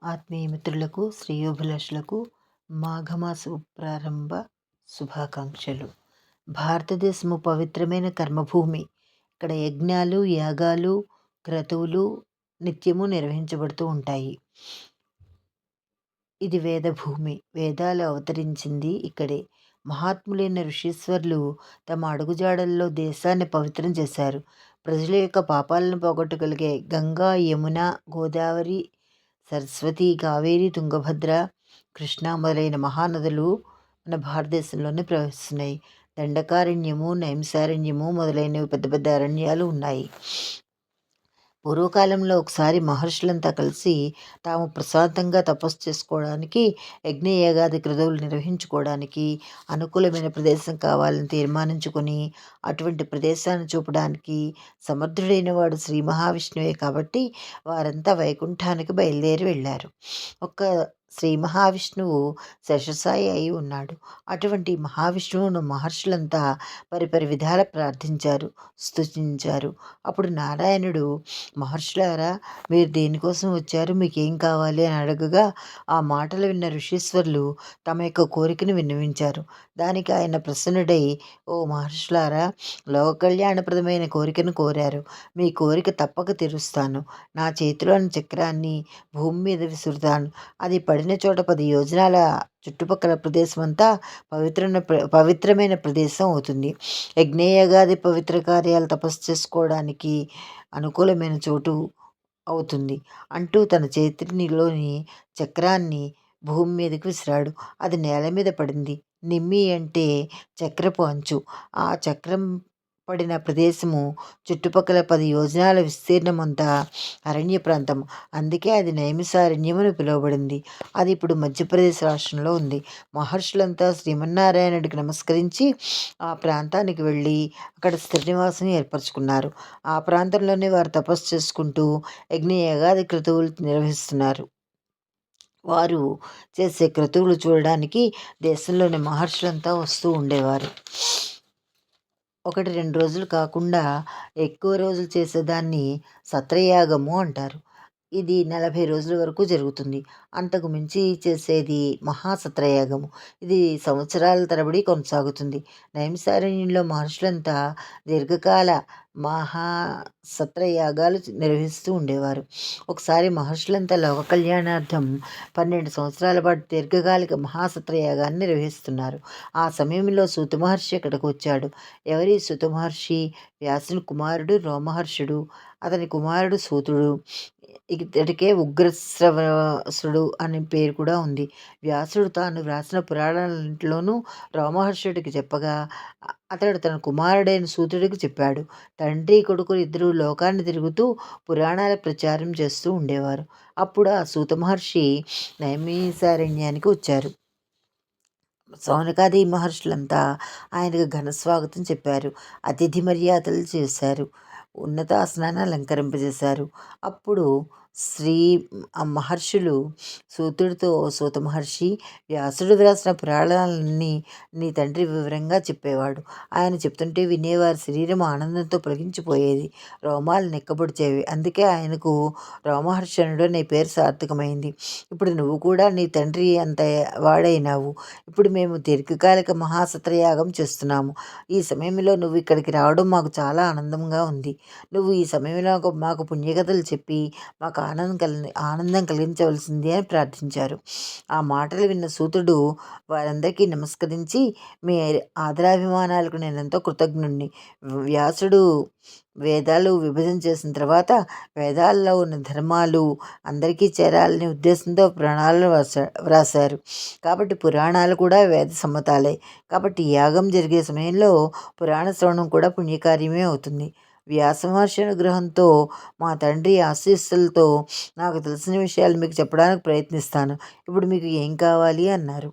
ఆత్మీయ మిత్రులకు, శ్రేయోభిలాషులకు మాఘమాస ప్రారంభ శుభాకాంక్షలు. భారతదేశము పవిత్రమైన కర్మభూమి. ఇక్కడ యజ్ఞాలు, యాగాలు, క్రతువులు నిత్యము నిర్వహించబడుతూ ఉంటాయి. ఇది వేదభూమి. వేదాలు అవతరించింది ఇక్కడే. మహాత్ములైన ఋషీశ్వరులు తమ అడుగుజాడల్లో దేశాన్ని పవిత్రం చేశారు. ప్రజల యొక్క పాపాలను పోగొట్టగలిగే గంగా, యమున, గోదావరి, సరస్వతి, కావేరి, తుంగభద్ర, కృష్ణ మొదలైన మహానదులు మన భారతదేశంలోనే ప్రవహిస్తున్నాయి. దండకారణ్యము, నైమిసారణ్యము మొదలైనవి పెద్ద పెద్ద అరణ్యాలు ఉన్నాయి. పూర్వకాలంలో ఒకసారి మహర్షులంతా కలిసి తాము ప్రశాంతంగా తపస్సు చేసుకోవడానికి, యజ్ఞయాగాది క్రతువులు నిర్వహించుకోవడానికి అనుకూలమైన ప్రదేశం కావాలని తీర్మానించుకొని, అటువంటి ప్రదేశాన్ని చూపడానికి సమర్థుడైన వాడు శ్రీ మహావిష్ణువే కాబట్టి వారంతా వైకుంఠానికి బయలుదేరి వెళ్ళారు. ఒక్క శ్రీ మహావిష్ణువు శేషసాయి అయి ఉన్నాడు. అటువంటి మహావిష్ణువును మహర్షులంతా పరిపరి విధాల ప్రార్థించారు, స్తుతించారు. అప్పుడు నారాయణుడు, మహర్షులారా, మీరు దేనికోసం వచ్చారు, మీకేం కావాలి అని అడగగా ఆ మాటలు విన్న ఋషీశ్వరులు తమ యొక్క కోరికను విన్నవించారు. దానికి ఆయన ప్రసన్నుడై, ఓ మహర్షులారా, లోక కళ్యాణప్రదమైన కోరికను కోరారు. మీ కోరిక తప్పక తీరుస్తాను. నా చేతిలోని చక్రాన్ని భూమి మీద విసురుతాను. అది పడిన చోట 10 యోజనాల చుట్టుపక్కల ప్రదేశం అంతా పవిత్రమైన ప్రదేశం అవుతుంది. యజ్ఞయాగాది పవిత్ర కార్యాలు తపస్సు చేసుకోవడానికి అనుకూలమైన చోటు అవుతుంది అంటూ తన చేతిలోని చక్రాన్ని భూమి మీదకి విసిరాడు. అది నేల మీద పడింది. నిమ్మి అంటే చక్రపు అంచు. ఆ చక్రం పడిన ప్రదేశము చుట్టుపక్కల 10 యోజనాల విస్తీర్ణమంతా అరణ్య ప్రాంతం. అందుకే అది నైమిసారణ్యం అని పిలువబడింది. అది ఇప్పుడు మధ్యప్రదేశ్ రాష్ట్రంలో ఉంది. మహర్షులంతా శ్రీమన్నారాయణుడికి నమస్కరించి ఆ ప్రాంతానికి వెళ్ళి అక్కడ స్థిర నివాసం ఏర్పరచుకున్నారు. ఆ ప్రాంతంలోనే వారు తపస్సు చేసుకుంటూ యజ్ఞయాగాది క్రతువులు నిర్వహిస్తున్నారు. వారు చేసే క్రతువులు చూడడానికి దేశంలోని మహర్షులంతా వస్తూ ఉండేవారు. 1-2 రోజులు కాకుండా ఎక్కువ రోజులు చేసేదాన్ని సత్రయాగము అంటారు. ఇది 40 రోజుల వరకు జరుగుతుంది. అంతకు మించి చేసేది మహాసత్రయాగము. ఇది సంవత్సరాల తరబడి కొనసాగుతుంది. నైమిసారణ్యంలో మహర్షులంతా దీర్ఘకాల మహాసత్రయాగాలు నిర్వహిస్తూ ఉండేవారు. ఒకసారి మహర్షులంతా లోక కళ్యాణార్థం 12 సంవత్సరాల పాటు దీర్ఘకాలిక మహాసత్రయాగాన్ని నిర్వహిస్తున్నారు. ఆ సమయంలో సూత మహర్షి అక్కడికి వచ్చాడు. ఎవరి సూత మహర్షి? వ్యాసుని కుమారుడు రోమహర్షుడు. అతని కుమారుడు సూతుడు. ఇతడికే ఉగ్రశ్రవసుడు అనే పేరు కూడా ఉంది. వ్యాసుడు తాను వ్రాసిన పురాణాలన్నింటిలోనూ రోమహర్షుడికి చెప్పగా అతడు తన కుమారుడైన సూతుడికి చెప్పాడు. తండ్రి కొడుకులు ఇద్దరు లోకాన్ని తిరుగుతూ పురాణాల ప్రచారం చేస్తూ ఉండేవారు. అప్పుడు ఆ సూత మహర్షి నైమిసారణ్యానికి వచ్చారు. సౌనకాది మహర్షులంతా ఆయనకు ఘన స్వాగతం చెప్పారు. అతిథి మర్యాదలు చేశారు. ఉన్నతాసనాన్ని అలంకరింపజేశారు. అప్పుడు శ్రీ మహర్షులు సూతుడితో, సూత మహర్షి, వ్యాసుడు వ్రాసిన పురాణాలన్నీ నీ తండ్రి వివరంగా చెప్పేవాడు. ఆయన చెప్తుంటే వినేవారి శరీరం ఆనందంతో పొలగించిపోయేది, రోమాలు నెక్కబొడిచేవి. అందుకే ఆయనకు రోమహర్షణుడు అనే పేరు సార్థకమైంది. ఇప్పుడు నువ్వు కూడా నీ తండ్రి అంత వాడైనావు. ఇప్పుడు మేము దీర్ఘకాలిక మహాసత్రయాగం చేస్తున్నాము. ఈ సమయంలో నువ్వు ఇక్కడికి రావడం మాకు చాలా ఆనందంగా ఉంది. నువ్వు ఈ సమయంలో మాకు పుణ్యకథలు చెప్పి మాకు ఆనందం కలిగించవలసింది అని ప్రార్థించారు. ఆ మాటలు విన్న సూతుడు వారందరికీ నమస్కరించి, మీ ఆదరాభిమానాలకు నేనెంతో కృతజ్ఞుణ్ణి. వ్యాసుడు వేదాలు విభజన చేసిన తర్వాత వేదాల్లో ఉన్న ధర్మాలు అందరికీ చేరాలనే ఉద్దేశంతో పురాణాలను వ్రాసారు. కాబట్టి పురాణాలు కూడా వేద సమ్మతాలే. కాబట్టి యాగం జరిగే సమయంలో పురాణ శ్రవణం కూడా పుణ్యకార్యమే అవుతుంది. వ్యాసమహర్షి అనుగ్రహంతో, మా తండ్రి ఆశీస్సులతో నాకు తెలిసిన విషయాలు మీకు చెప్పడానికి ప్రయత్నిస్తాను. ఇప్పుడు మీకు ఏం కావాలి అన్నారు.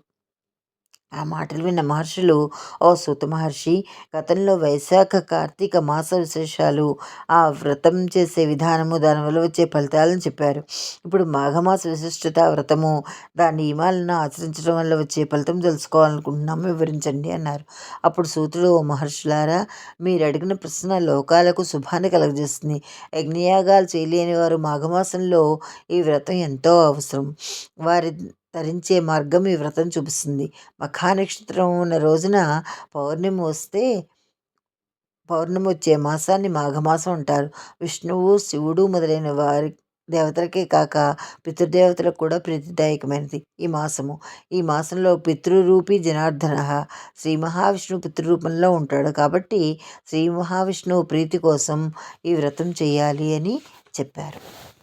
ఆ మాటలు విన్న మహర్షులు, "ఓ సూత మహర్షి, గతంలో వైశాఖ కార్తీక మాస విశేషాలు, ఆ వ్రతం చేసే విధానము, దానివల్ల వచ్చే ఫలితాలను చెప్పారు. ఇప్పుడు మాఘమాస విశిష్టత, వ్రతము, దాని నియమాలను ఆచరించడం వల్ల వచ్చే ఫలితం తెలుసుకోవాలనుకుంటున్నాము, వివరించండి" అన్నారు. అప్పుడు సూతుడు, "ఓ మహర్షులారా, మీరు అడిగిన ప్రశ్న లోకాలకు శుభాన్ని కలుగజేస్తుంది. యజ్ఞయాగాలు చేయలేని వారు మాఘమాసంలో ఈ వ్రతం ఎంతో అవసరం. వారి తరించే మార్గం ఈ వ్రతం చూపిస్తుంది. మఖా నక్షత్రం ఉన్న రోజున పౌర్ణమి వస్తే పౌర్ణమి వచ్చే మాసాన్ని మాఘమాసం అంటారు. విష్ణువు, శివుడు మొదలైన వారి దేవతలకే కాక పితృదేవతలకు కూడా ప్రీతిదాయకమైనది ఈ మాసము. ఈ మాసంలో పితృరూపి జనార్దన శ్రీ మహావిష్ణువు పితృరూపంలో ఉంటాడు. కాబట్టి శ్రీ మహావిష్ణువు ప్రీతి కోసం ఈ వ్రతం చేయాలి అని చెప్పారు.